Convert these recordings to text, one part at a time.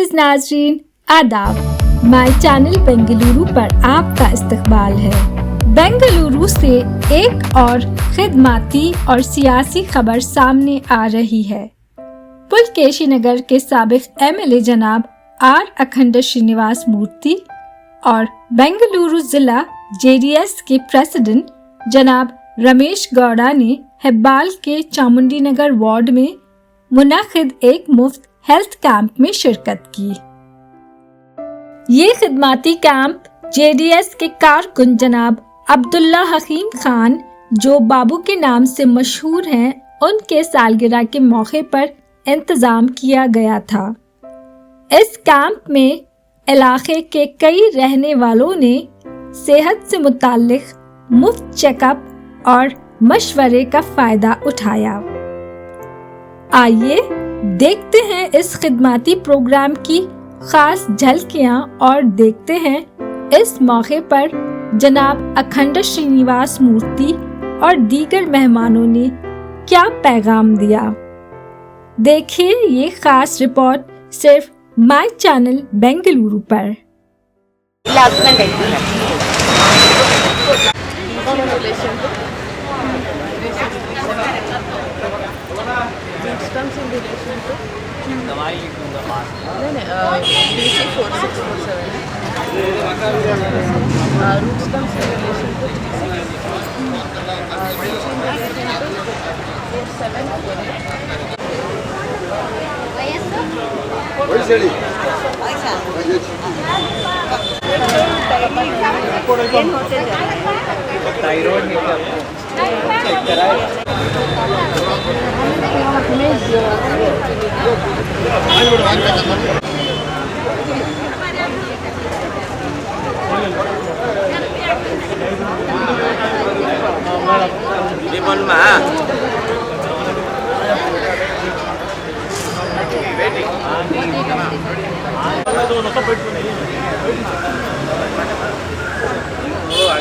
मोअज़्ज़िज़ नाज़रीन, आदाब। My channel Bengaluru पर आपका इस्तकबाल है। बेंगलुरु से एक और खिदमाती और सियासी खबर सामने आ रही है। पुलकेशी नगर के साबिक एमएलए जनाब आर अखंड श्रीनिवास मूर्ति और बेंगलुरु जिला जेडीएस के प्रेसिडेंट जनाब रमेश गौड़ा ने हेब्बाल के चामुंडी नगर वार्ड में मुनाकिद एक मुफ्त हेल्थ कैंप में शिरकत की। ये खिदमाती कैंप जेडीएस के कारकुन जनाब अब्दुल्ला हकीम खान, जो बाबू के नाम से मशहूर हैं, उनके सालगिरह के मौके पर इंतजाम किया गया था। इस कैंप में इलाके के कई रहने वालों ने सेहत से मुताल्लिक मुफ्त चेकअप और मशवरे का फायदा उठाया। आइए देखते हैं इस खिदमाती प्रोग्राम की खास झलकियां और देखते हैं इस मौके पर जनाब अखंड श्रीनिवास मूर्ति और दीगर मेहमानों ने क्या पैगाम दिया। देखिए ये खास रिपोर्ट सिर्फ माय चैनल बेंगलुरु पर। comes in relation to DC 4647. Roots comes in relation to roots in relation to 4748. Thyroid check कराए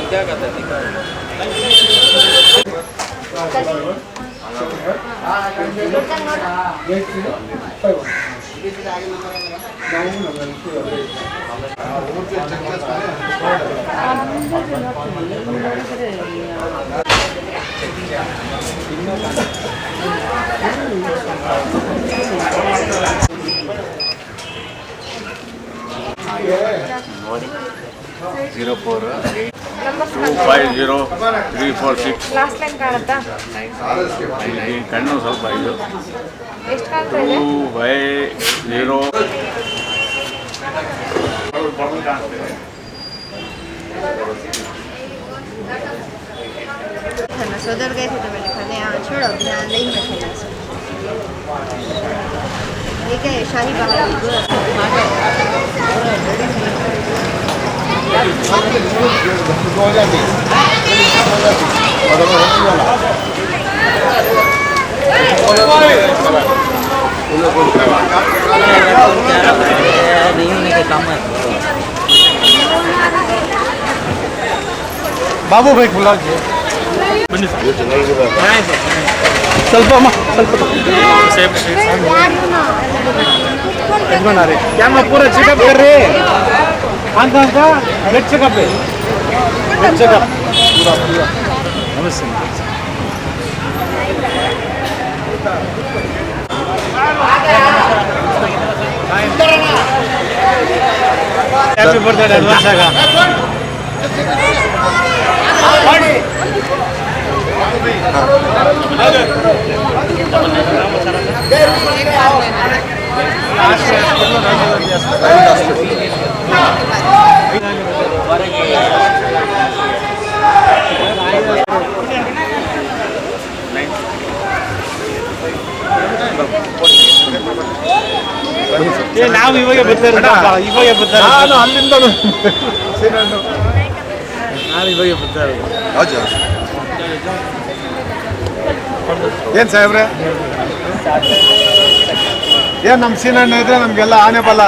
क्या करते Zero 4 8 250 346 Last line ಕಾಣುತ್ತಾ? ಕಣ್ಣು ಸ್ವಲ್ಪ ಇದು ಎಷ್ಟು ಕಾಣ್ತಾ ಇದೆ? 250 खाना सोदर गए थे तो मैंने खाने छोड़ो ध्यान नहीं में खाना ये क्या है शाही बाबू भाई खुला ಸ್ವಲ್ಪ कैमरा पूरा चेकअप कर रहे का ब्लड चेकअप है ब्लड चेकअप पूरा पूरा नमस्ते हैप्पी बर्थडे एडवांस का ನಾವು ಇವಾಗ ಬರ್ತಾರೆ ನಾನು ಅಲ್ಲಿಂದ ನಾನು ಇವಾಗ ಬರ್ತಾರೆ ಏನು ಸಾಹೇಬ್ರೆ ಏನು ನಮ್ಮ ಸೀನಣ್ಣ ಇದ್ರೆ ನಮಗೆಲ್ಲ ಆನೆ ಬಲ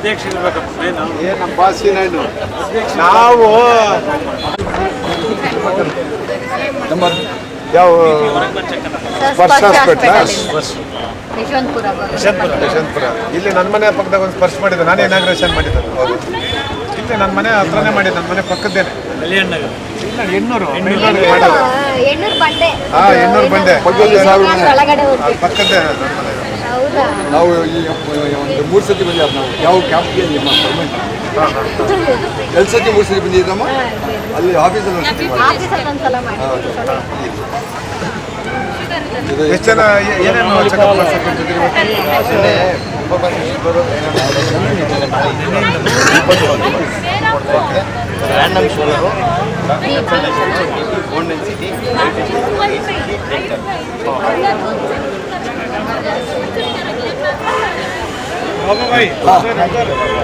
ಏನು ನಮ್ಮ ಬಾಸ್ ಸೀನಣ್ಣ ನಾವು ಯಾವ ಸ್ಪರ್ಶ ಹಾಸ್ಪಿಟ್ಲಾ? ಯಶವಂತಪುರ ಯಶವಂತಪುರ. ಇಲ್ಲಿ ನನ್ನ ಮನೆ ಪಕ್ಕದಾಗ ಒಂದು ಸ್ಪರ್ಶ ಮಾಡಿದ್ದೆ, ನಾನೇ ಇನಾಗ್ರೇಷನ್ ಮಾಡಿದ್ದೆ. ಹೌದು, ಇಲ್ಲಿ ನನ್ನ ಮನೆ ಹತ್ರನೇ ಮಾಡಿದ್ದೆ, ನನ್ನ ಮನೆ ಪಕ್ಕದ್ದೇನೆ. ಇಲ್ಲ, ಎಣ್ಣೂರು ಮಾಡೋದು. ಎಣ್ಣೂರು ಬಂಡೆ. ಹಾಂ, ಎಣ್ಣೂರು ಬಂಡೆ ಒಳಗಡೆ ಹೋಗಿ ಪಕ್ಕದ್ದೇ ನನ್ನ ಮನೆ. ಹೌದಾ? ನಾವು ಈ ಒಂದು 3 ಸತಿ ಬಂದಿದ್ದು ನಾವು ಯಾವ ಕ್ಯಾಂಪ್ಗೆ ಪರ್ಮನೆಂಟ್ 2 ಸತಿ 3 ಸತಿ ಬಂದಿದ್ದಮ್ಮ. ಅಲ್ಲಿ ಆಫೀಸಲ್ಲಿ ಆಫೀಸಲ್ಲಿ ಒಂದ್ಸಲ ಮಾಡಿ. ಎಷ್ಟು ಜನ ಏನೇನು ಚೆಕಪ್ ಮಾಡ್ಸಕ್ಕೆ ರ್ಯಾಂಡಮ್ ಶೋಲರು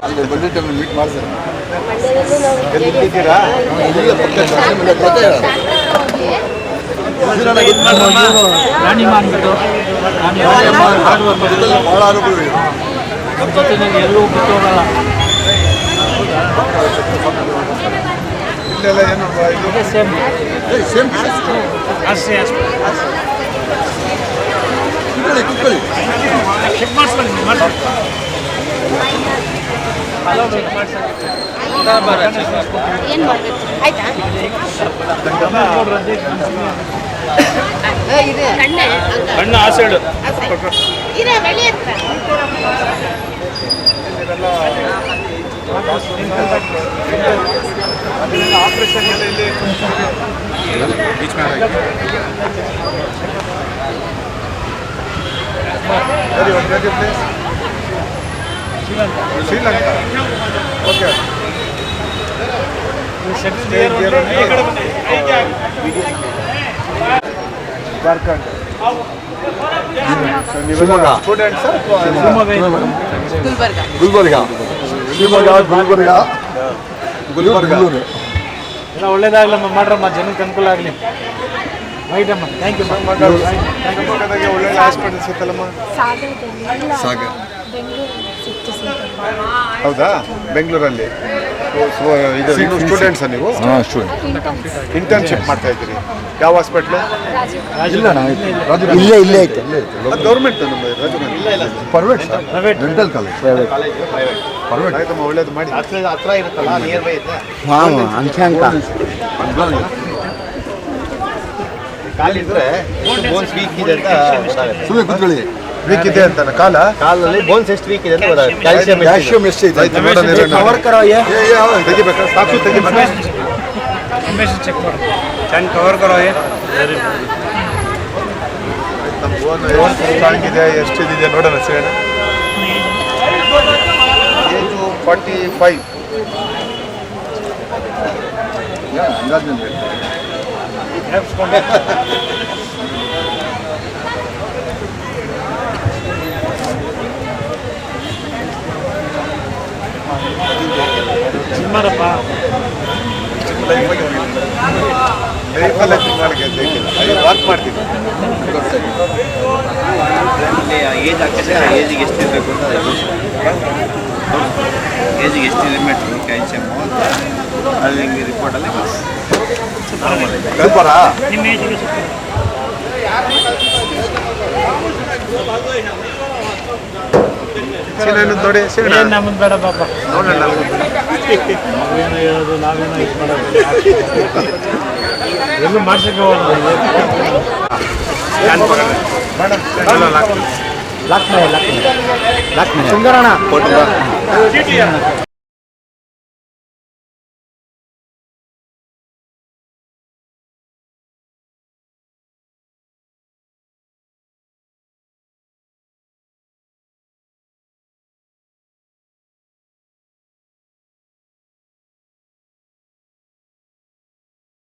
ಅಲ್ಲಿ ಬಂದಿದ್ದ ಟೈಮಲ್ಲಿ ಮೀಟ್ ಮಾಡ್ತಾರೆ. ಎಲ್ಲಿದ್ದೀರಾ? ಇಲ್ಲ, ಪಕ್ಕ ರಾಣಿ ಮಾಡ್ಬಿಟ್ಟು ಭಾಳ ಅನುಭವ ಇದೆ. ನಮ್ಮ ಜೊತೆ ಎಲ್ಲೂ ಬಿಟ್ಟು ಹೋಗಲ್ಲ. ಇಲ್ಲೆಲ್ಲ ಏನು ಇದು ಸೇಮ್ ಸೇಮ್ ಅಷ್ಟೇ ಅಷ್ಟೇ ಕುತ್ಕೊಳ್ಳಿ ಕುತ್ಕೊಳ್ಳಿ. ಚೆಕ್ ಮಾಡಿಸ್ಕೊಳ್ಳಿ ಏನು ಮಾಡಬೇಕು? ಆಯ್ತಾ? ಇದೆ ಕಣ್ಣೆ ಕಣ್ಣು ಆ ಸೈಡು ಇದೆ ಬೆಳಿ ಹತ್ರ. ಆಪರೇಷನ್ ಎಲ್ಲ ಇಲ್ಲಿ ಸರಿ, ಒಂದು ready place Sri Lanka. Okay, Jharkhand. Shivamogga. Students Gulbarga. Gulbarga. Shivamogga, Gulbarga, Gulbarga. Bengaluru. ಎಲ್ಲ ಒಳ್ಳೇದಾಗ್ಲಮ್ಮ, ಮಾಡ್ರಮ್ಮ, ಜನಕ್ಕೆ ಅನುಕೂಲ ಆಗಲಿ. ರೈಟಮ್ಮ, ಥ್ಯಾಂಕ್ ಯು. ಶಿವಮೊಗ್ಗದಾಗೆ ಒಳ್ಳೆ ಹಾಸ್ಪಿಟಲ್ ಸಿಕ್ಕಲ್ಲಮ್ಮ. ಸಾಗರ್. ಹೌದಾ? ಬೆಂಗಳೂರಲ್ಲಿ ಇದು ಸ್ಟೂಡೆಂಟ್ಸಾ ನೀವು? ಹಾಂ, ಸ್ಟೂಡೆಂಟ್. ಇಂಟರ್ನ್ಶಿಪ್ ಮಾಡ್ತಾ ಇದ್ದೀರಿ? ಯಾವ ಹಾಸ್ಪಿಟ್ಲು? ಇಲ್ಲೇ ಐತೆ. ಅದು ಗೌರ್ಮೆಂಟ್ ನಮ್ಮ Raju. Private sir, dental college private. ಆಯ್ತಮ್ಮ, ಒಳ್ಳೇದು ಮಾಡಿ. ಹತ್ರ ಇರುತ್ತಲ್ಲ, ನಿಯರ್ ಬೈ ಇದೆ. ಹಾಂ, ಅಂಕ ಕಾಲಿದ್ರೆ ಬೋನ್ಸ್ ವೀಕ್ ಇದೆ ಅಂತ ಗೊತ್ತಾಗುತ್ತೆ. ಸುಮ್ಮನೆ ಕೂತ್ಕೊಳ್ಳಿ. ವೀಕ್ ಇದೆ ಅಂತಾನೆ ಕಾಲ? ಕಾಲಲ್ಲಿ ಬೋನ್ಸ್ ಎಷ್ಟು ವೀಕ್ ಇದೆ ಅಂತ ಗೊತ್ತಾಗುತ್ತೆ. ಕ್ಯಾಲ್ಸಿಯಂ ಕ್ಯಾಲ್ಸಿಯಂ ಎಷ್ಟೈತೆ? ಆಯ್ತು, ನೋಡೋಣ ಇರೋಣ. ಕವರ್ ಕರೋ ಯೇ ತೆಗಿಬೇಕಾ? ಸಾಕು, ತೆಗಿಬೇಕಾ? ಚೆಕ್ ಮಾಡಿ ಚೆಂದ ಕವರ್ ಕರೋ ನಮ್ಮ ಓನ್ ಸ್ಟ್ರಾಂಗ್ ಇದೆ, ಎಷ್ಟಿದೆ ನೋಡೋಣ ಸೇಣ. ಏಜು 45. ಅಂದಾಜು ಚಿಮ್ಮರಪ್ಪ ಲೈಫಲ್ಲೇ ಚಿಮ್ಮಳಿಗೆ ವರ್ಕ್ ಮಾಡ್ತೀನಿ. ಏಜ್ ಆಗ್ತದೆ, ಏಜಿಗೆ ಎಷ್ಟು ಇರಬೇಕು ಅಂತ ಏಜಿಗೆ ಎಷ್ಟು ಲಿಮಿಟ್ ಕ್ಯಾಲ್ಸಿಯಮ್ ಅಲ್ಲಿ ರಿಪೋರ್ಟಲ್ಲಿ ಕಲ್ಪರಾ ನಿಮ್ಮ ಏಜಿಗೆ ಸೀನ ನೋಡಿ ಸೀನ ನಮ್ಮದು ಬೇಡ ಪಾಪ ನೋಡೋಣ. ನಾವೇನೋ ಹೇಳೋದು, ನಾವೇನೋ ಇದು ಮಾಡೋದು, ಎಲ್ಲೂ ಮಾಡ್ಸಕ್ಕೆ ಹೋಗೋದು. ಸುಂದರಣ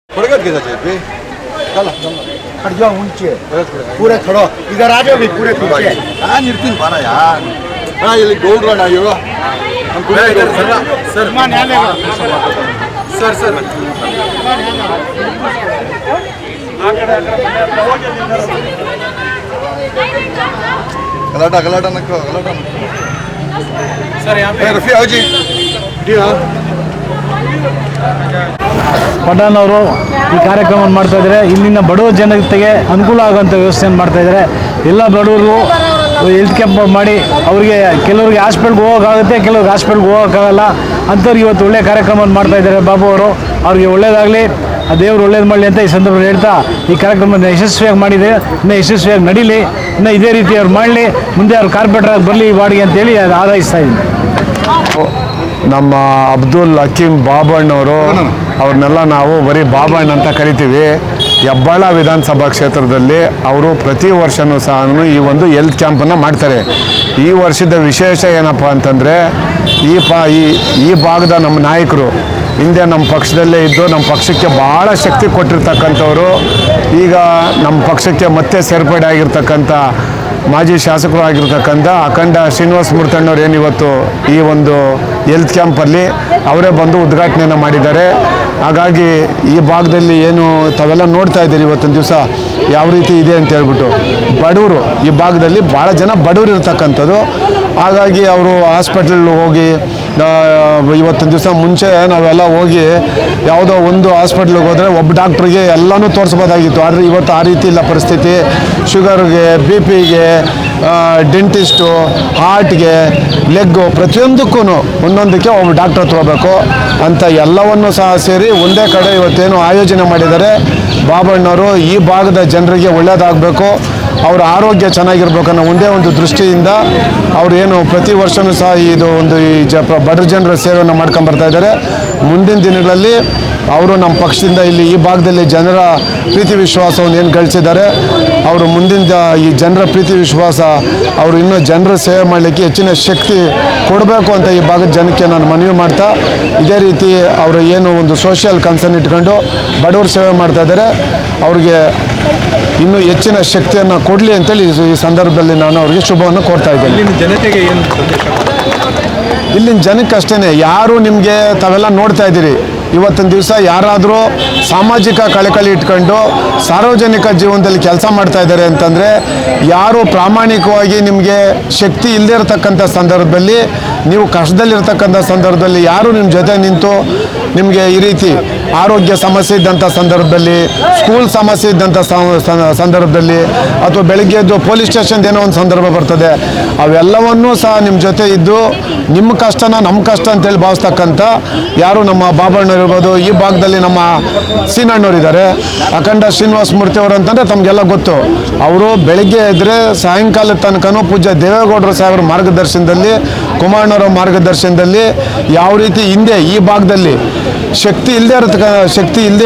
पड़ेगा चाहिए चल खड़ जाओ ऊंचे पूरे खड़ो इधर आ जाओ भी पूरे पीछे हाँ निर्तीन बारा यार हाँ ये गोल्ड रन आयो हम पूरे सर सर सर गलाटा गलाटा नको गलाटा सर यहाँ पे रफी आओ जी जी हाँ ಪಠಾಣ್ ಅವರು ಈ ಕಾರ್ಯಕ್ರಮವನ್ನು ಮಾಡ್ತಾಯಿದ್ದಾರೆ. ಇಲ್ಲಿನ ಬಡವ ಜನತೆಗೆ ಅನುಕೂಲ ಆಗುವಂಥ ವ್ಯವಸ್ಥೆಯನ್ನು ಮಾಡ್ತಾಯಿದ್ದಾರೆ. ಎಲ್ಲ ಬಡವರಿಗೂ ಹೆಲ್ತ್ ಕ್ಯಾಂಪ್ ಮಾಡಿ ಅವರಿಗೆ ಕೆಲವರಿಗೆ ಹಾಸ್ಪಿಟ್ಲ್ಗೆ ಹೋಗೋಕ್ಕಾಗುತ್ತೆ, ಕೆಲವ್ರಿಗೆ ಹಾಸ್ಪಿಟ್ಲ್ಗೆ ಹೋಗೋಕ್ಕಾಗಲ್ಲ. ಅಂಥವ್ರಿಗೆ ಇವತ್ತು ಒಳ್ಳೆಯ ಕಾರ್ಯಕ್ರಮವನ್ನು ಮಾಡ್ತಾಯಿದ್ದಾರೆ ಬಾಬು ಅವರು. ಅವ್ರಿಗೆ ಒಳ್ಳೆಯದಾಗಲಿ, ಆ ದೇವರು ಒಳ್ಳೇದು ಮಾಡಲಿ ಅಂತ ಈ ಸಂದರ್ಭದಲ್ಲಿ ಹೇಳ್ತಾ ಈ ಕಾರ್ಯಕ್ರಮವನ್ನು ಯಶಸ್ವಿಯಾಗಿ ಮಾಡಿದೆ. ಇನ್ನೂ ಯಶಸ್ವಿಯಾಗಿ ನಡೀಲಿ, ಇನ್ನು ಇದೇ ರೀತಿ ಅವ್ರು ಮಾಡಲಿ, ಮುಂದೆ ಅವ್ರು ಕಾರ್ಪೊರೇಟರ್ ಬರಲಿ ಈ ವಾರ್ಡ್ಗೆ ಅಂತೇಳಿ ಆರೈಸ್ತಾ ಇದ್ದೀನಿ. ನಮ್ಮ ಅಬ್ದುಲ್ ಹಕೀಮ್ ಬಾಬಣ್ಣವರು, ಅವ್ರನ್ನೆಲ್ಲ ನಾವು ಬರೀ ಬಾಬಣ್ಣ ಅಂತ ಕರಿತೀವಿ. ಹೆಬ್ಬಾಳ ವಿಧಾನಸಭಾ ಕ್ಷೇತ್ರದಲ್ಲಿ ಅವರು ಪ್ರತಿ ವರ್ಷವೂ ಸಹ ಈ ಒಂದು ಹೆಲ್ತ್ ಕ್ಯಾಂಪನ್ನು ಮಾಡ್ತಾರೆ. ಈ ವರ್ಷದ ವಿಶೇಷ ಏನಪ್ಪ ಅಂತಂದರೆ ಈ ಭಾಗದ ನಮ್ಮ ನಾಯಕರು ಹಿಂದೆ ನಮ್ಮ ಪಕ್ಷದಲ್ಲೇ ಇದ್ದು ನಮ್ಮ ಪಕ್ಷಕ್ಕೆ ಭಾಳ ಶಕ್ತಿ ಕೊಟ್ಟಿರ್ತಕ್ಕಂಥವ್ರು, ಈಗ ನಮ್ಮ ಪಕ್ಷಕ್ಕೆ ಮತ್ತೆ ಸೇರ್ಪಡೆ ಆಗಿರ್ತಕ್ಕಂಥ ಮಾಜಿ ಶಾಸಕರು ಆಗಿರ್ತಕ್ಕಂಥ ಅಖಂಡ ಶ್ರೀನಿವಾಸ ಮೂರ್ತಣ್ಣವ್ರು ಏನಿವತ್ತು ಈ ಒಂದು ಹೆಲ್ತ್ ಕ್ಯಾಂಪಲ್ಲಿ ಅವರೇ ಬಂದು ಉದ್ಘಾಟನೆಯನ್ನು ಮಾಡಿದ್ದಾರೆ. ಹಾಗಾಗಿ ಈ ಭಾಗದಲ್ಲಿ ಏನು ತಾವೆಲ್ಲ ನೋಡ್ತಾ ಇದ್ದೀರಿ ಇವತ್ತಿನ ದಿವಸ ಯಾವ ರೀತಿ ಇದೆ ಅಂತ ಹೇಳ್ಬಿಟ್ಟು, ಬಡವರು ಈ ಭಾಗದಲ್ಲಿ ಭಾಳ ಜನ ಬಡವರು ಇರ್ತಕ್ಕಂಥದ್ದು. ಹಾಗಾಗಿ ಅವರು ಹಾಸ್ಪಿಟಲ್ ಹೋಗಿ ಇವತ್ತಿನ ದಿವಸ ಮುಂಚೆ ನಾವೆಲ್ಲ ಹೋಗಿ ಯಾವುದೋ ಒಂದು ಹಾಸ್ಪಿಟ್ಲಿಗೆ ಹೋದರೆ ಒಬ್ಬ ಡಾಕ್ಟ್ರಿಗೆ ಎಲ್ಲನೂ ತೋರಿಸ್ಬೋದಾಗಿತ್ತು. ಆದರೆ ಇವತ್ತು ಆ ರೀತಿ ಇಲ್ಲ ಪರಿಸ್ಥಿತಿ. ಶುಗರ್ಗೆ, ಬಿ ಪಿಗೆ, ಡೆಂಟಿಸ್ಟು, ಹಾರ್ಟ್ಗೆ, ಲೆಗ್ಗು, ಪ್ರತಿಯೊಂದಕ್ಕೂ ಒಂದೊಂದಕ್ಕೆ ಒಬ್ಬ ಡಾಕ್ಟರ್ ಹತ್ರ ಹೋಗಬೇಕು ಅಂತ ಎಲ್ಲವನ್ನೂ ಸಹ ಸೇರಿ ಒಂದೇ ಕಡೆ ಇವತ್ತೇನು ಆಯೋಜನೆ ಮಾಡಿದ್ದಾರೆ. ಬಾಬಣ್ಣವರು ಈ ಭಾಗದ ಜನರಿಗೆ ಒಳ್ಳೆಯದಾಗಬೇಕು, ಅವರ ಆರೋಗ್ಯ ಚೆನ್ನಾಗಿರ್ಬೇಕು ಅನ್ನೋ ಒಂದೇ ಒಂದು ದೃಷ್ಟಿಯಿಂದ ಅವರು ಏನು ಪ್ರತಿ ವರ್ಷವೂ ಸಹ ಇದು ಒಂದು ಈ ಬಡ ಜನರ ಸೇವೆಯನ್ನು ಮಾಡ್ಕೊಂಬರ್ತಾ ಇದ್ದಾರೆ. ಮುಂದಿನ ದಿನಗಳಲ್ಲಿ ಅವರು ನಮ್ಮ ಪಕ್ಷದಿಂದ ಇಲ್ಲಿ ಈ ಭಾಗದಲ್ಲಿ ಜನರ ಪ್ರೀತಿ ವಿಶ್ವಾಸವನ್ನು ಏನು ಗಳಿಸಿದ್ದಾರೆ, ಅವರು ಮುಂದಿನ ಈ ಜನರ ಪ್ರೀತಿ ವಿಶ್ವಾಸ ಅವರು ಇನ್ನೂ ಜನರ ಸೇವೆ ಮಾಡಲಿಕ್ಕೆ ಹೆಚ್ಚಿನ ಶಕ್ತಿ ಕೊಡಬೇಕು ಅಂತ ಈ ಭಾಗದ ಜನಕ್ಕೆ ನಾನು ಮನವಿ ಮಾಡ್ತಾ, ಇದೇ ರೀತಿ ಅವರು ಏನು ಒಂದು ಸೋಷಿಯಲ್ ಕನ್ಸರ್ನ್ ಇಟ್ಕೊಂಡು ಬಡವರ ಸೇವೆ ಮಾಡ್ತಾ ಇದ್ದಾರೆ, ಅವ್ರಿಗೆ ಇನ್ನೂ ಹೆಚ್ಚಿನ ಶಕ್ತಿಯನ್ನು ಕೊಡಲಿ ಅಂತೇಳಿ ಈ ಸಂದರ್ಭದಲ್ಲಿ ನಾನು ಅವರಿಗೆ ಶುಭವನ್ನು ಕೋರ್ತಾ ಇದ್ದೇನೆ. ಇಲ್ಲಿನ ಜನತೆಗೆ ಏನು ಸಂದೇಶ? ಇಲ್ಲಿನ ಜನಕ್ಕೆ ಅಷ್ಟೇ, ಯಾರು ನಿಮಗೆ ತಾವೆಲ್ಲ ನೋಡ್ತಾ ಇದ್ದೀರಿ, ಇವತ್ತಿನ ದಿವಸ ಯಾರಾದರೂ ಸಾಮಾಜಿಕ ಕಳಕಳಿ ಇಟ್ಕೊಂಡು ಸಾರ್ವಜನಿಕ ಜೀವನದಲ್ಲಿ ಕೆಲಸ ಮಾಡ್ತಾ ಇದ್ದಾರೆ ಅಂತಂದರೆ, ಯಾರು ಪ್ರಾಮಾಣಿಕವಾಗಿ ನಿಮಗೆ ಶಕ್ತಿ ಇಲ್ಲದೇ ಇರತಕ್ಕಂಥ ಸಂದರ್ಭದಲ್ಲಿ, ನೀವು ಕಷ್ಟದಲ್ಲಿರ್ತಕ್ಕಂಥ ಸಂದರ್ಭದಲ್ಲಿ ಯಾರು ನಿಮ್ಮ ಜೊತೆ ನಿಂತು ನಿಮಗೆ ಈ ರೀತಿ ಆರೋಗ್ಯ ಸಮಸ್ಯೆ ಇದ್ದಂಥ ಸಂದರ್ಭದಲ್ಲಿ, ಸ್ಕೂಲ್ ಸಮಸ್ಯೆ ಇದ್ದಂಥ ಸಂದರ್ಭದಲ್ಲಿ, ಅಥವಾ ಬೆಳಗ್ಗೆ ಎದ್ದು ಪೊಲೀಸ್ ಸ್ಟೇಷನ್ದು ಏನೋ ಒಂದು ಸಂದರ್ಭ ಬರ್ತದೆ, ಅವೆಲ್ಲವನ್ನೂ ಸಹ ನಿಮ್ಮ ಜೊತೆ ಇದ್ದು ನಿಮ್ಮ ಕಷ್ಟನ ನಮ್ಮ ಕಷ್ಟ ಅಂತೇಳಿ ಭಾವಿಸ್ತಕ್ಕಂಥ ಯಾರು ನಮ್ಮ ಬಾಬಣ್ಣ ಇರ್ಬೋದು, ಈ ಭಾಗದಲ್ಲಿ ನಮ್ಮ ಸೀನಣ್ಣವರಿದ್ದಾರೆ, ಅಖಂಡ ಶ್ರೀನಿವಾಸ ಮೂರ್ತಿ ಅವರು ಅಂತಂದರೆ ತಮಗೆಲ್ಲ ಗೊತ್ತು. ಅವರು ಬೆಳಗ್ಗೆ ಎದ್ದರೆ ಸಾಯಂಕಾಲದ ತನಕನೂ ಪೂಜ್ಯ ದೇವೇಗೌಡರು ಸಾಹೇಬರ ಮಾರ್ಗದರ್ಶನದಲ್ಲಿ, ಕುಮಾರಣ್ಣವರ ಮಾರ್ಗದರ್ಶನದಲ್ಲಿ ಯಾವ ರೀತಿ ಹಿಂದೆ ಈ ಭಾಗದಲ್ಲಿ ಶಕ್ತಿ ಇಲ್ಲದೆ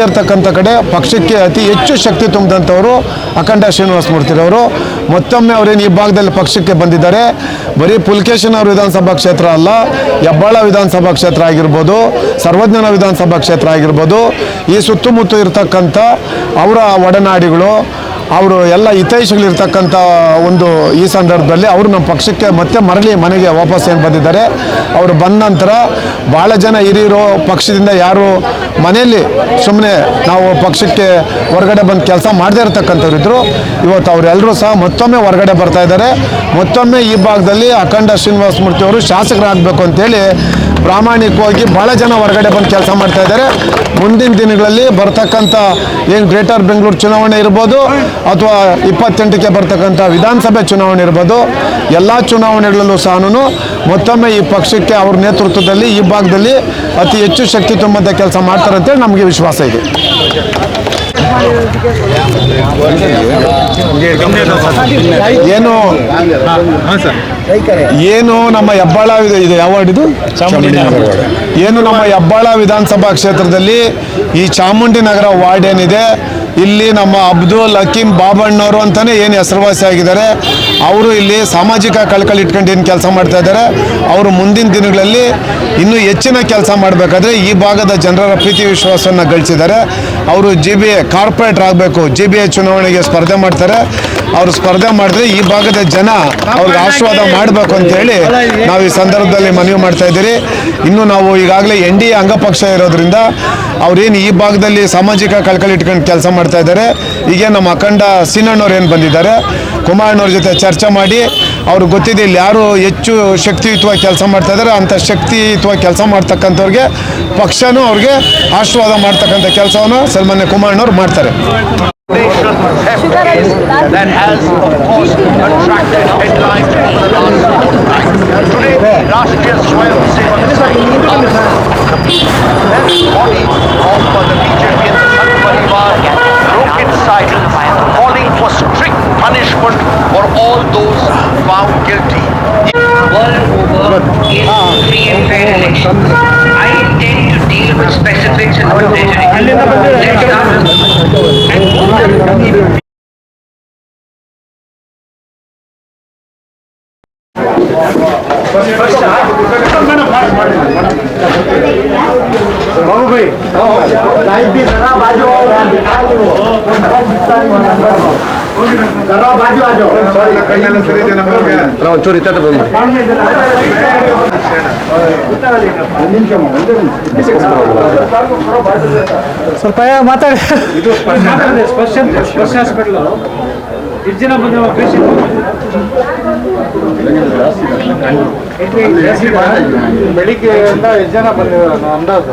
ಇರತಕ್ಕಂಥ ಕಡೆ ಪಕ್ಷಕ್ಕೆ ಅತಿ ಹೆಚ್ಚು ಶಕ್ತಿ ತುಂಬಿದಂಥವರು ಅಖಂಡ ಶ್ರೀನಿವಾಸ ಮೂರ್ತಿರವರು. ಮತ್ತೊಮ್ಮೆ ಅವರೇನು ಈ ಭಾಗದಲ್ಲಿ ಪಕ್ಷಕ್ಕೆ ಬಂದಿದ್ದಾರೆ. ಬರೀ ಪುಲಕೇಶಿನವರ ವಿಧಾನಸಭಾ ಕ್ಷೇತ್ರ ಅಲ್ಲ, ಹೆಬ್ಬಾಳ ವಿಧಾನಸಭಾ ಕ್ಷೇತ್ರ ಆಗಿರ್ಬೋದು, ಸರ್ವಜ್ಞನ ವಿಧಾನಸಭಾ ಕ್ಷೇತ್ರ ಆಗಿರ್ಬೋದು, ಈ ಸುತ್ತಮುತ್ತ ಇರತಕ್ಕಂಥ ಅವರ ಒಡನಾಡಿಗಳು, ಅವರು ಎಲ್ಲ ಹಿತೈಷಿಗಳಿರ್ತಕ್ಕಂಥ ಒಂದು ಈ ಸಂದರ್ಭದಲ್ಲಿ ಅವರು ನಮ್ಮ ಪಕ್ಷಕ್ಕೆ ಮತ್ತೆ ಮರಳಿ ಮನೆಗೆ ವಾಪಸ್ ಏನು ಬಂದಿದ್ದಾರೆ. ಅವರು ಬಂದ ನಂತರ ಭಾಳ ಜನ ಹಿರಿಯರು ಪಕ್ಷದಿಂದ ಯಾರು ಮನೆಯಲ್ಲಿ ಸುಮ್ಮನೆ ನಾವು ಪಕ್ಷಕ್ಕೆ ಹೊರಗಡೆ ಬಂದು ಕೆಲಸ ಮಾಡದೇ ಇರತಕ್ಕಂಥವ್ರು ಇದ್ದರು, ಇವತ್ತು ಅವರೆಲ್ಲರೂ ಸಹ ಮತ್ತೊಮ್ಮೆ ಹೊರಗಡೆ ಬರ್ತಾ ಇದ್ದಾರೆ. ಮತ್ತೊಮ್ಮೆ ಈ ಭಾಗದಲ್ಲಿ ಅಖಂಡ ಶ್ರೀನಿವಾಸ ಮೂರ್ತಿ ಅವರು ಶಾಸಕರಾಗಬೇಕು ಅಂತೇಳಿ ಪ್ರಾಮಾಣಿಕವಾಗಿ ಭಾಳ ಜನ ಹೊರಗಡೆ ಬಂದು ಕೆಲಸ ಮಾಡ್ತಾ ಇದ್ದಾರೆ. ಮುಂದಿನ ದಿನಗಳಲ್ಲಿ ಬರ್ತಕ್ಕಂಥ ಏನು ಗ್ರೇಟರ್ ಬೆಂಗಳೂರು ಚುನಾವಣೆ ಇರ್ಬೋದು, ಅಥವಾ 28ಕ್ಕೆ ಬರ್ತಕ್ಕಂಥ ವಿಧಾನಸಭೆ ಚುನಾವಣೆ ಇರ್ಬೋದು, ಎಲ್ಲ ಚುನಾವಣೆಗಳಲ್ಲೂ ಸಹ ಮತ್ತೊಮ್ಮೆ ಈ ಪಕ್ಷಕ್ಕೆ ಅವ್ರ ನೇತೃತ್ವದಲ್ಲಿ ಈ ಭಾಗದಲ್ಲಿ ಅತಿ ಹೆಚ್ಚು ಶಕ್ತಿ ತುಂಬಂಥ ಕೆಲಸ ಮಾಡ್ತಾರೆ ಅಂತೇಳಿ ನಮಗೆ ವಿಶ್ವಾಸ ಇದೆ. ಏನು ನಮ್ಮ ಹೆಬ್ಬಾಳ ಇದು ಯಾವ ವಾರ್ಡ್ ಇದು? ಏನು ನಮ್ಮ ಹೆಬ್ಬಾಳ ವಿಧಾನಸಭಾ ಕ್ಷೇತ್ರದಲ್ಲಿ ಈ ಚಾಮುಂಡಿನಗರ ವಾರ್ಡ್ ಏನಿದೆ, ಇಲ್ಲಿ ನಮ್ಮ ಅಬ್ದುಲ್ ಹಕೀಮ್ ಬಾಬಣ್ಣವರು ಅಂತಾನೆ ಏನು ಹೆಸರುವಾಸಿ ಆಗಿದ್ದಾರೆ. ಅವರು ಇಲ್ಲಿ ಸಾಮಾಜಿಕ ಕಳಕಳಿ ಇಟ್ಕೊಂಡು ಏನು ಕೆಲಸ ಮಾಡ್ತಾ ಇದ್ದಾರೆ. ಅವರು ಮುಂದಿನ ದಿನಗಳಲ್ಲಿ ಇನ್ನೂ ಹೆಚ್ಚಿನ ಕೆಲಸ ಮಾಡಬೇಕಾದ್ರೆ ಈ ಭಾಗದ ಜನರ ಪ್ರೀತಿ ವಿಶ್ವಾಸವನ್ನು ಗಳಿಸಿದ್ದಾರೆ. ಅವರು GBA ಕಾರ್ಪೊರೇಟರ್ ಆಗಬೇಕು, GBA ಚುನಾವಣೆಗೆ ಸ್ಪರ್ಧೆ ಮಾಡ್ತಾರೆ. ಅವರು ಸ್ಪರ್ಧೆ ಮಾಡಿದ್ರೆ ಈ ಭಾಗದ ಜನ ಅವ್ರಿಗೆ ಆಶೀರ್ವಾದ ಮಾಡಬೇಕು ಅಂತೇಳಿ ನಾವು ಈ ಸಂದರ್ಭದಲ್ಲಿ ಮನವಿ ಮಾಡ್ತಾ ಇದ್ದೀರಿ. ಇನ್ನು ನಾವು ಈಗಾಗಲೇ NDA ಅಂಗಪಕ್ಷ ಇರೋದ್ರಿಂದ ಅವ್ರೇನು ಈ ಭಾಗದಲ್ಲಿ ಸಾಮಾಜಿಕ ಕಳಕಳಿ ಇಟ್ಕೊಂಡು ಕೆಲಸ ಮಾಡ್ತಾ ಇದ್ದಾರೆ. ಈಗ ನಮ್ಮ ಅಖಂಡ ಸೀನಣ್ಣವ್ರು ಏನು ಬಂದಿದ್ದಾರೆ, ಕುಮಾರಣ್ಣವ್ರ ಜೊತೆ ಚರ್ಚೆ ಮಾಡಿ ಅವ್ರಿಗೆ ಗೊತ್ತಿದೆ ಇಲ್ಲಿ ಯಾರು ಹೆಚ್ಚು ಶಕ್ತಿಯುತವಾಗಿ ಕೆಲಸ ಮಾಡ್ತಾ ಇದ್ದಾರೆ ಅಂಥ ಶಕ್ತಿಯುತವಾಗಿ ಕೆಲಸ ಮಾಡ್ತಕ್ಕಂಥವ್ರಿಗೆ ಪಕ್ಷನೂ ಅವ್ರಿಗೆ ಆಶೀರ್ವಾದ ಮಾಡ್ತಕ್ಕಂಥ ಕೆಲಸವನ್ನು ಸನ್ಮಾನ್ಯ ಕುಮಾರಣ್ಣವ್ರು ಮಾಡ್ತಾರೆ. That has, of course, attracted headlines in the last Today, the Rashtriya Swayamsevak Sangh, the body of the BJP and the Sangh Parivar, broke its silence, calling for strict punishment for all those found guilty. World over is free and fair elections. I intend to deal with specifics in the treasury. Let's start. ಒಂಚೂರು ಇತ್ತ ಸ್ವಲ್ಪ ಮಾತಾಡಿ. ಇದು ಸ್ಪರ್ಶ hospital ಎಷ್ಟು ಜನ ಬಂದ patient ಬೆಳಿಗ್ಗೆಯಿಂದ ಎಷ್ಟು ಜನ ಬಂದಿದ್ದಾರೆ ಅಂದಾಜು?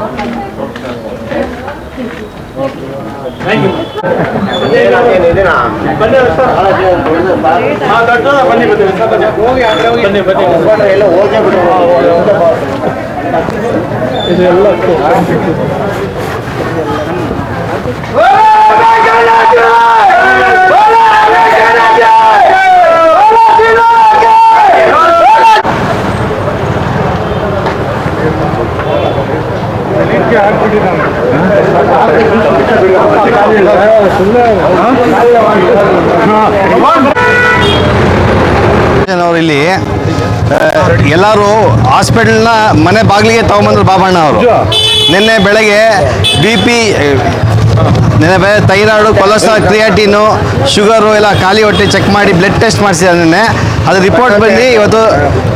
ಅವರು ಇಲ್ಲಿ ಎಲ್ಲರೂ ಹಾಸ್ಪಿಟಲ್ನ ಮನೆ ಬಾಗಿಲಿಗೆ ತಗೊಂಬಂದ್ರು ಬಾಬಣ್ಣ ಅವರು. ನಿನ್ನೆ ಬೆಳಗ್ಗೆ BP, ಥೈರಾಯ್ಡು, ಕೊಲೆಸ್ಟ್ರಾಲ್, ಕ್ರಿಯಾಟಿನು, ಶುಗರು ಎಲ್ಲ ಖಾಲಿ ಹೊಟ್ಟೆ ಚೆಕ್ ಮಾಡಿ ಬ್ಲಡ್ ಟೆಸ್ಟ್ ಮಾಡಿಸಿದ್ದಾರೆ ನಿನ್ನೆ. ಅದು ರಿಪೋರ್ಟ್ ಬಂದು ಇವತ್ತು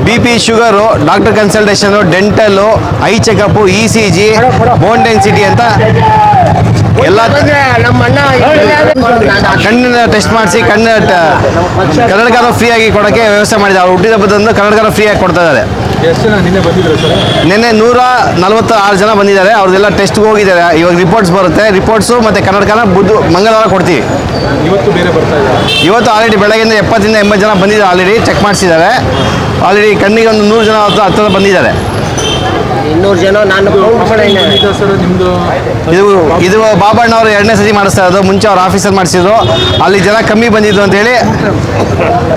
BP, sugar, doctor consultation, dental, eye checkup, ECG, bone density ಅಂತ ಎಲ್ಲ ಕಣ್ಣಿನ ಟೆಸ್ಟ್ ಮಾಡಿಸಿ ಕನ್ನಡಕನೂ ಫ್ರೀಯಾಗಿ ಕೊಡೋಕ್ಕೆ ವ್ಯವಸ್ಥೆ ಮಾಡಿದ್ದಾರೆ. ಅವ್ರು ಹುಟ್ಟಿದ ಹಬ್ಬದಂದು ಕನ್ನಡಕನೂ ಫ್ರೀಯಾಗಿ ಕೊಡ್ತಾ ಇದ್ದಾರೆ. ನಿನ್ನೆ 146 ಜನ ಬಂದಿದ್ದಾರೆ. ಅವ್ರದ್ದೆಲ್ಲ ಟೆಸ್ಟ್ಗೆ ಹೋಗಿದ್ದಾರೆ. ಇವಾಗ ರಿಪೋರ್ಟ್ಸ್ ಬರುತ್ತೆ. ರಿಪೋರ್ಟ್ಸು ಮತ್ತು ಕನ್ನಡಕನ ಮಂಗಳವಾರ ಕೊಡ್ತೀವಿ. ಇವತ್ತು ಆಲ್ರೆಡಿ ಬೆಳಗ್ಗೆಯಿಂದ 70 80 ಜನ ಬಂದಿದ್ದಾರೆ. ಆಲ್ರೆಡಿ ಚೆಕ್ ಮಾಡಿಸಿದ್ದಾರೆ. ಆಲ್ರೆಡಿ ಕಣ್ಣಿಗೆ ಒಂದು 100 ಜನ ಹತ್ತಿರ ಬಂದಿದ್ದಾರೆ. 200 ಜನ ನಾನು ಇದು ಬಾಬಣ್ಣ ಅವರು 2ನೇ ಸತಿ ಮಾಡಿಸ್ತಾ ಇರೋದು. ಮುಂಚೆ ಅವ್ರ ಆಫೀಸಲ್ಲಿ ಮಾಡಿಸಿದ್ರು. ಅಲ್ಲಿ ಜನ ಕಮ್ಮಿ ಬಂದಿದ್ದು ಅಂತೇಳಿ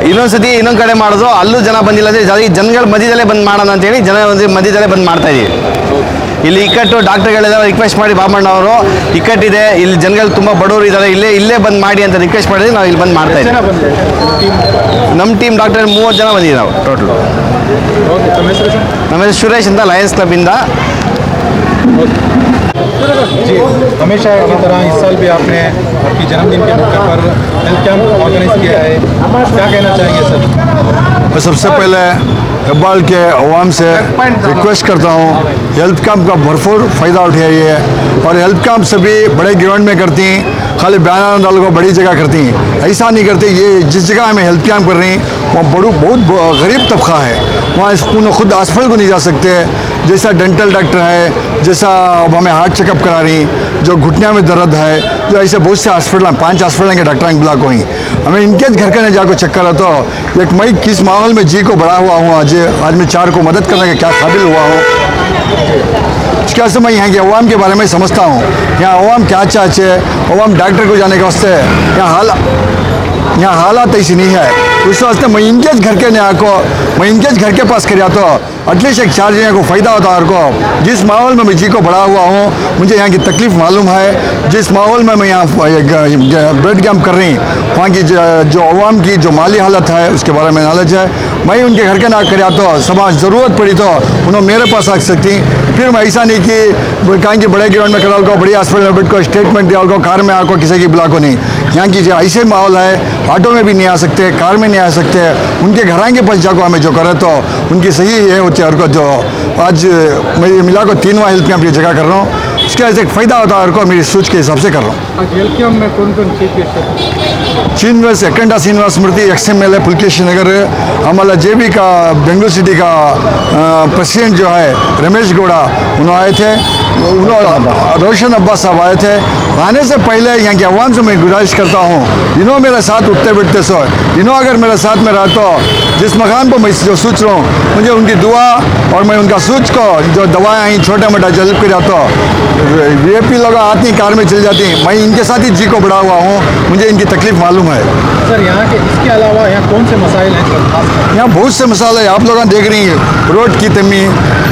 ಇನ್ನೊಂದು ಸತಿ ಇನ್ನೊಂದು ಕಡೆ ಮಾಡೋದು. ಅಲ್ಲೂ ಜನ ಬಂದಿಲ್ಲ ಅಂದರೆ ಜನಗಳ ಮಧ್ಯದಲ್ಲೇ ಬಂದು ಮಾಡೋಣ ಅಂತೇಳಿ ಮಧ್ಯದಲ್ಲೇ ಬಂದು ಮಾಡ್ತಾ ಇದೀವಿ. ಇಲ್ಲಿ ಇಕ್ಕಟ್ಟು ಡಾಕ್ಟರ್ಗಳೆಲ್ಲ ರಿಕ್ವೆಸ್ಟ್ ಮಾಡಿ ಬಾಬಣ್ಣ ಅವರು ಇಕ್ಕಟ್ಟಿದೆ, ಇಲ್ಲಿ ಜನಗಳು ತುಂಬ ಬಡವರು ಇದ್ದಾರೆ, ಇಲ್ಲೇ ಬಂದು ಮಾಡಿ ಅಂತ ರಿಕ್ವೆಸ್ಟ್ ಮಾಡಿದ್ರೆ ನಾವು ಇಲ್ಲಿ ಬಂದು ಮಾಡ್ತಾ ಇದ್ದೀವಿ. ನಮ್ಮ ಟೀಮ್ ಡಾಕ್ಟರ್ 30 ಜನ ಬಂದಿದ್ದೀವಿ ನಾವು ಟೋಟಲ್. ನಮ್ಮ ಹೆಸರು ಸುರೇಶ್ ಅಂತ, ಲಯನ್ಸ್ ಕ್ಲಬ್ಬಿಂದ. जी हमेशा की तरह इस साल भी आपने आपकी जन्मदिन के मौके पर हेल्थ कैंप ऑर्गेनाइज किया है, क्या कहना चाहेंगे सर? मैं सबसे पहले हेब्बाल के अवाम से रिक्वेस्ट करता हूँ, हेल्थ कैंप का भरपूर फ़ायदा उठाइए और हेल्थ कैंप सभी बड़े ग्राउंड में करती हैं, खाली बयान डाल को बड़ी जगह करती हैं, ऐसा नहीं करती। ये जिस जगह हमें हेल्थ कैंप कर रही हैं वहाँ बहुत गरीब तबका है, वहाँ खुद हॉस्पिटल को नहीं जा सकते। जैसा डेंटल डॉक्टर है, जैसा अब हमें हार्ट चेकअप करा रही, जो घुटने में दर्द है, जो ऐसे बहुत से हॉस्पिटल 5 हॉस्पिटल के डॉक्टर ब्लॉक हुई, हमें इनके घर के जाकर चेक करा तो एक मैं किस माहौल में जी को बड़ा हुआ हूँ, आज मैं 4 को मदद करने के क्या काबिल हुआ हूँ। इसके वजह से मैं यहाँ के अवाम के बारे में समझता हूँ। यहाँ अवाम क्या चाहते हैं, अवाम डॉक्टर को जाने के वास्ते यहाँ हालात ऐसी नहीं है। उस वास्ते मैं इनके घर के न्याय को मैं इनके घर के पास कर तो एटलीस्ट एक 4 जने को फ़ायदा होता है। को जिस माहौल में मैं जी को बड़ा हुआ हूँ, मुझे यहाँ की तकलीफ़ मालूम है। जिस माहौल में मैं यहाँ ब्लड कैंप कर रही, वहाँ की जो अवाम की जो माली हालत है उसके बारे में नॉलेज है। मैं उनके घर के ना कर तो समाज ज़रूरत पड़ी तो उन्होंने मेरे पास आ सकती। फिर मैं ऐसा नहीं कि कहीं के बड़े ग्राउंड में करा को बड़ी हॉस्पिटल में बैठ को स्टेटमेंट दिया को कार में आको किसी की ब्लॉक को नहीं। यहाँ की जो ऐसे माहौल है, ऑटो में भी नहीं आ सकते, कार में नहीं आ सकते। उनके घर के पास जाको हमें जो करे तो उनकी सही ये होती है। और को जो आज मैं मिला को 3वां हेल्थ कैंप ये जगह कर रहा हूँ, उसके वजह से एक फ़ायदा होता है और को मेरी सोच के हिसाब से कर रहा हूँ। हेल्थ कैंप में कौन-कौन चीज़ श्रीनिवास अखंडा श्रीनिवास मूर्ति XMLA पुलकेशी नगर, हमारा JB का बेंगलुरु सिटी का प्रेसिडेंट जो है रमेश गौड़ा, उन्होंने आए थे, रोशन अब्बास साहब आए थे। आने से पहले यहाँ के अवाम से मैं गुजारिश करता हूँ, इन्हों मेरे साथ उठते बैठते सो, इन्हों अगर मेरे साथ में रहा तो जिस मकान पर मैं जो सोच रहा हूँ, मुझे उनकी दुआ और मैं उनका सोच को जो दवाएँ आई छोटा मोटा जल्द कर जाता हूँ, VIP लोग आती कार में चल जाती, मैं इनके साथ ही जी को बढ़ा हुआ हूँ, मुझे इनकी तकलीफ मालूम है। सर यहाँ के इसके अलावा यहाँ कौन से मसाइल हैं यहाँ बहुत से मसाले आप लोग देख रही हैं, रोड की कमी,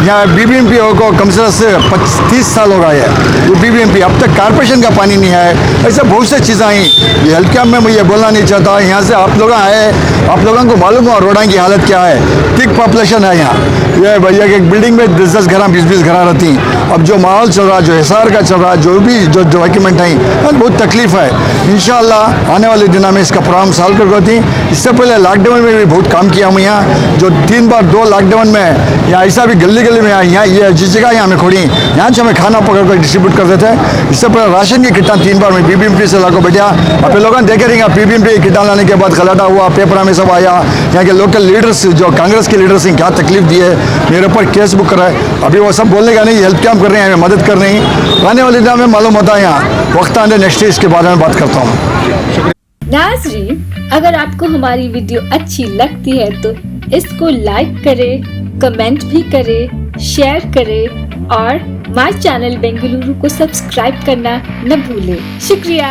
यहाँ BBMP को कम से कम 30 साल हो गए हैं, वो BBMP अब तक कारपोरेशन का पानी नहीं है, ऐसे बहुत से चीज़ें आई। ये हेल्थ कैम्प में मैं ये बोलना नहीं चाहता, यहाँ से आप लोग आए, आप लोगों को मालूम है रोडा की हालत क्या है, थिक पॉपुलेशन है यहाँ, ये भैया एक बिल्डिंग में 10-10 घर 20-20 घर रहती हैं। अब जो माहौल चल रहा है, जो हिसार का चल रहा है, जो भी जो डॉक्यूमेंट है, बहुत तकलीफ है। इंशाल्लाह आने वाले दिनों में इसका प्रॉब्लम सॉल्व कर देती। इससे पहले लॉकडाउन में भी बहुत काम किया हूँ यहाँ, जो 3 बार 2 लॉकडाउन में यहाँ ऐसा भी गली गली में यहाँ ये जिस जगह यहाँ में खोड़ी, यहाँ से हमें खाना पकड़ कर डिस्ट्रीब्यूट करते थे। इससे पहले राशन की किटा 3 बार में BBMP से लाकर बैठा, अब लोग देखे रहेंगे BBMP किटा लाने के बाद गलाटा हुआ, पेपर में सब आया, यहाँ के लोकल लीडर्स जो कांग्रेस के लीडर्स हैं क्या तकलीफ दी है, मेरे ऊपर केस बुक करा है। अभी वो सब बोलने का नहीं, हेल्प कैम्प कर रहे हैं, मदद कर रहे हैं। आने वाले दिन में मालूम होता है, यहाँ वक्त आने नेक्स्ट इसके बारे में बात करता हूँ। नाज़रीन, अगर आपको हमारी वीडियो अच्छी लगती है तो इसको लाइक करें, कमेंट भी करें, शेयर करें और माय चैनल बेंगलुरु को सब्सक्राइब करना न भूलें। शुक्रिया।